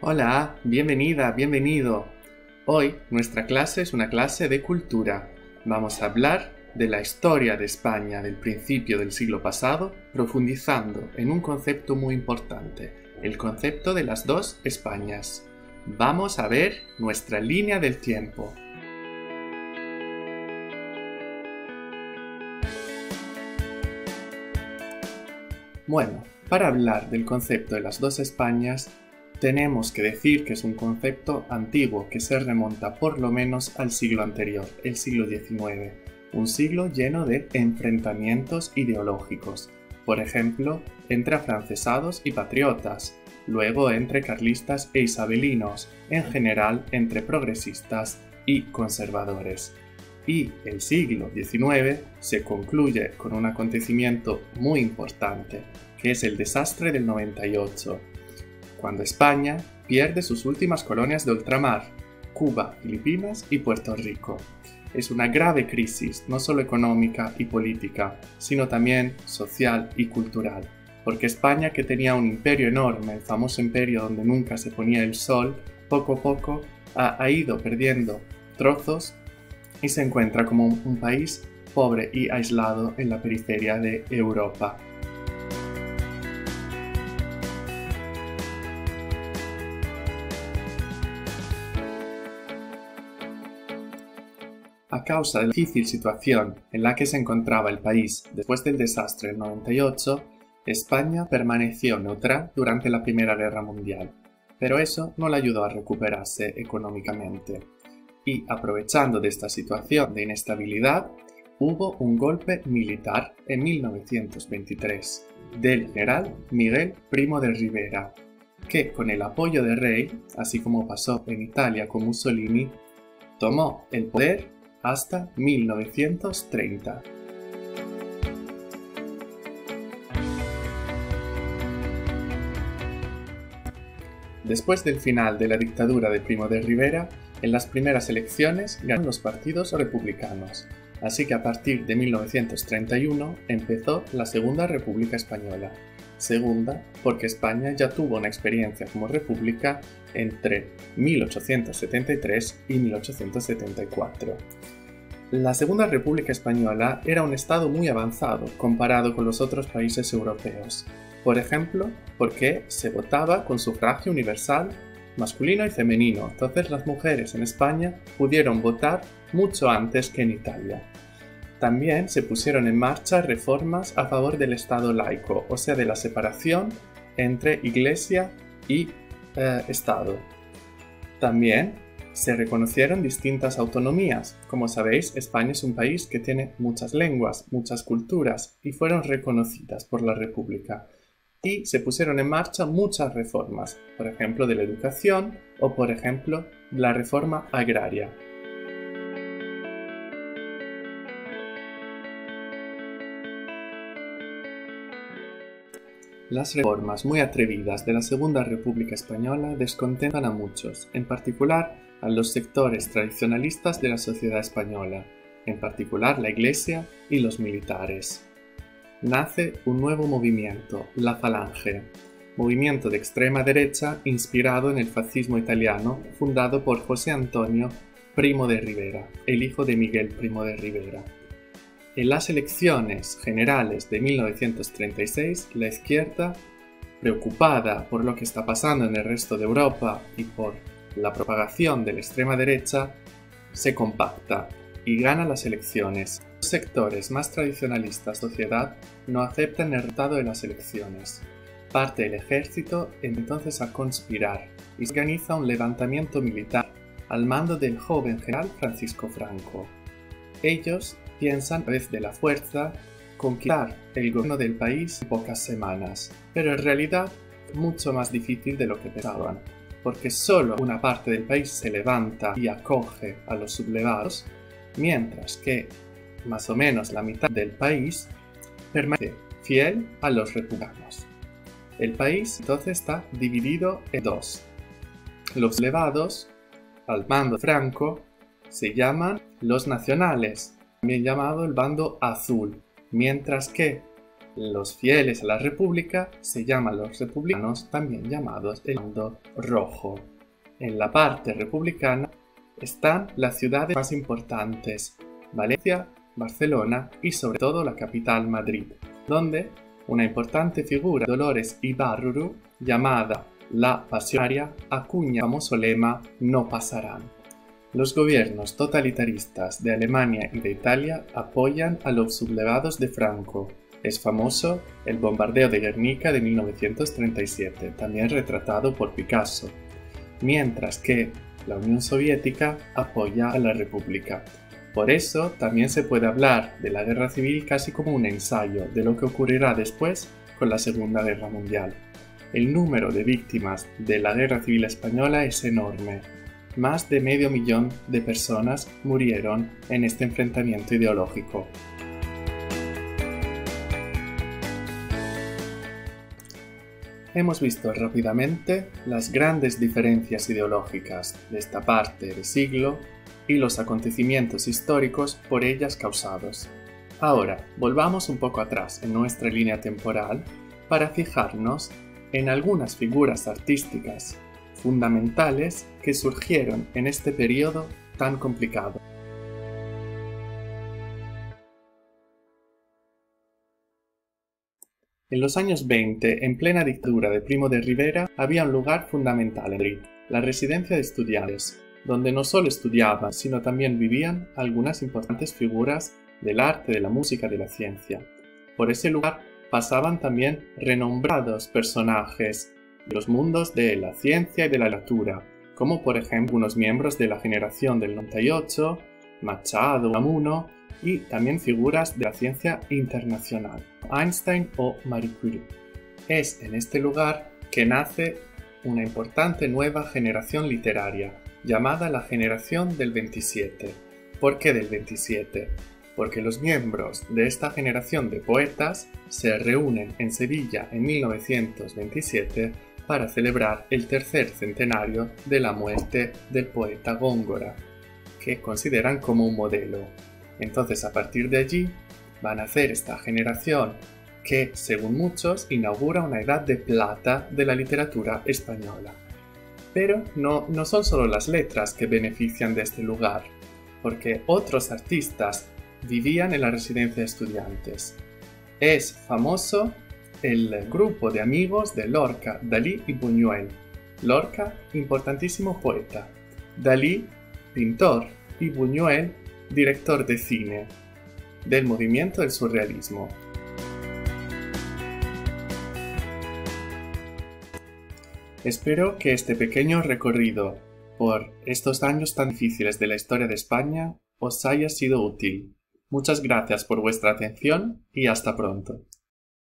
Hola, bienvenida, bienvenido. Hoy nuestra clase es una clase de cultura. Vamos a hablar de la historia de España del principio del siglo pasado, profundizando en un concepto muy importante, el concepto de las dos Españas. Vamos a ver nuestra línea del tiempo. Bueno, para hablar del concepto de las dos Españas, tenemos que decir que es un concepto antiguo que se remonta por lo menos al siglo anterior, el siglo XIX, un siglo lleno de enfrentamientos ideológicos, por ejemplo, entre afrancesados y patriotas, luego entre carlistas e isabelinos, en general entre progresistas y conservadores. Y el siglo XIX se concluye con un acontecimiento muy importante, que es el desastre del 98, cuando España pierde sus últimas colonias de ultramar, Cuba, Filipinas y Puerto Rico. Es una grave crisis, no solo económica y política, sino también social y cultural, porque España, que tenía un imperio enorme, el famoso imperio donde nunca se ponía el sol, poco a poco ha ido perdiendo trozos y se encuentra como un país pobre y aislado en la periferia de Europa. A causa de la difícil situación en la que se encontraba el país después del desastre del 98, España permaneció neutral durante la Primera Guerra Mundial, pero eso no le ayudó a recuperarse económicamente. Y aprovechando de esta situación de inestabilidad, hubo un golpe militar en 1923 del general Miguel Primo de Rivera, que con el apoyo del rey, así como pasó en Italia con Mussolini, tomó el poder hasta 1930. Después del final de la dictadura de Primo de Rivera, en las primeras elecciones ganaron los partidos republicanos, así que a partir de 1931 empezó la Segunda República Española. Segunda, porque España ya tuvo una experiencia como república entre 1873 y 1874. La Segunda República Española era un estado muy avanzado comparado con los otros países europeos. Por ejemplo, porque se votaba con sufragio universal masculino y femenino, entonces las mujeres en España pudieron votar mucho antes que en Italia. También se pusieron en marcha reformas a favor del Estado laico, o sea, de la separación entre Iglesia y Estado. También se reconocieron distintas autonomías. Como sabéis, España es un país que tiene muchas lenguas, muchas culturas, y fueron reconocidas por la República. Y se pusieron en marcha muchas reformas, por ejemplo, de la educación o, por ejemplo, la reforma agraria. Las reformas muy atrevidas de la Segunda República Española descontentan a muchos, en particular a los sectores tradicionalistas de la sociedad española, en particular la Iglesia y los militares. Nace un nuevo movimiento, la Falange, movimiento de extrema derecha inspirado en el fascismo italiano, fundado por José Antonio Primo de Rivera, el hijo de Miguel Primo de Rivera. En las elecciones generales de 1936, la izquierda, preocupada por lo que está pasando en el resto de Europa y por la propagación de la extrema derecha, se compacta y gana las elecciones. Los sectores más tradicionalistas de la sociedad no aceptan el resultado de las elecciones. Parte el ejército entonces a conspirar y se organiza un levantamiento militar al mando del joven general Francisco Franco. Ellos piensan, a través de la fuerza, conquistar el gobierno del país en pocas semanas, pero en realidad es mucho más difícil de lo que pensaban, porque solo una parte del país se levanta y acoge a los sublevados, mientras que más o menos la mitad del país permanece fiel a los republicanos. El país entonces está dividido en dos. Los sublevados, al mando de Franco, se llaman los nacionales, también llamado el bando azul, mientras que los fieles a la República se llaman los republicanos, también llamados el bando rojo. En la parte republicana están las ciudades más importantes, Valencia, Barcelona y sobre todo la capital Madrid, donde una importante figura, Dolores Ibárruru, llamada la Pasionaria, acuña el famoso lema "No pasarán". Los gobiernos totalitaristas de Alemania y de Italia apoyan a los sublevados de Franco. Es famoso el bombardeo de Guernica de 1937, también retratado por Picasso, mientras que la Unión Soviética apoya a la República. Por eso también se puede hablar de la Guerra Civil casi como un ensayo de lo que ocurrirá después con la Segunda Guerra Mundial. El número de víctimas de la Guerra Civil Española es enorme. Más de 500.000 de personas murieron en este enfrentamiento ideológico. Hemos visto rápidamente las grandes diferencias ideológicas de esta parte del siglo y los acontecimientos históricos por ellas causados. Ahora, volvamos un poco atrás en nuestra línea temporal para fijarnos en algunas figuras artísticas fundamentales que surgieron en este periodo tan complicado. En los años 20, en plena dictadura de Primo de Rivera, había un lugar fundamental en Madrid, la residencia de estudiantes, donde no solo estudiaban, sino también vivían algunas importantes figuras del arte, de la música, de la ciencia. Por ese lugar pasaban también renombrados personajes de los mundos de la ciencia y de la literatura, como por ejemplo unos miembros de la generación del 98, Machado, Unamuno, y también figuras de la ciencia internacional, Einstein o Marie Curie. Es en este lugar que nace una importante nueva generación literaria, llamada la generación del 27. ¿Por qué del 27? Porque los miembros de esta generación de poetas se reúnen en Sevilla en 1927 para celebrar el tercer centenario de la muerte del poeta Góngora, que consideran como un modelo. Entonces, a partir de allí, van a hacer esta generación que, según muchos, inaugura una edad de plata de la literatura española. Pero no son solo las letras que benefician de este lugar, porque otros artistas vivían en la residencia de estudiantes. Es famoso el grupo de amigos de Lorca, Dalí y Buñuel. Lorca, importantísimo poeta. Dalí, pintor, y Buñuel, director de cine, del movimiento del surrealismo. Espero que este pequeño recorrido por estos años tan difíciles de la historia de España os haya sido útil. Muchas gracias por vuestra atención y hasta pronto.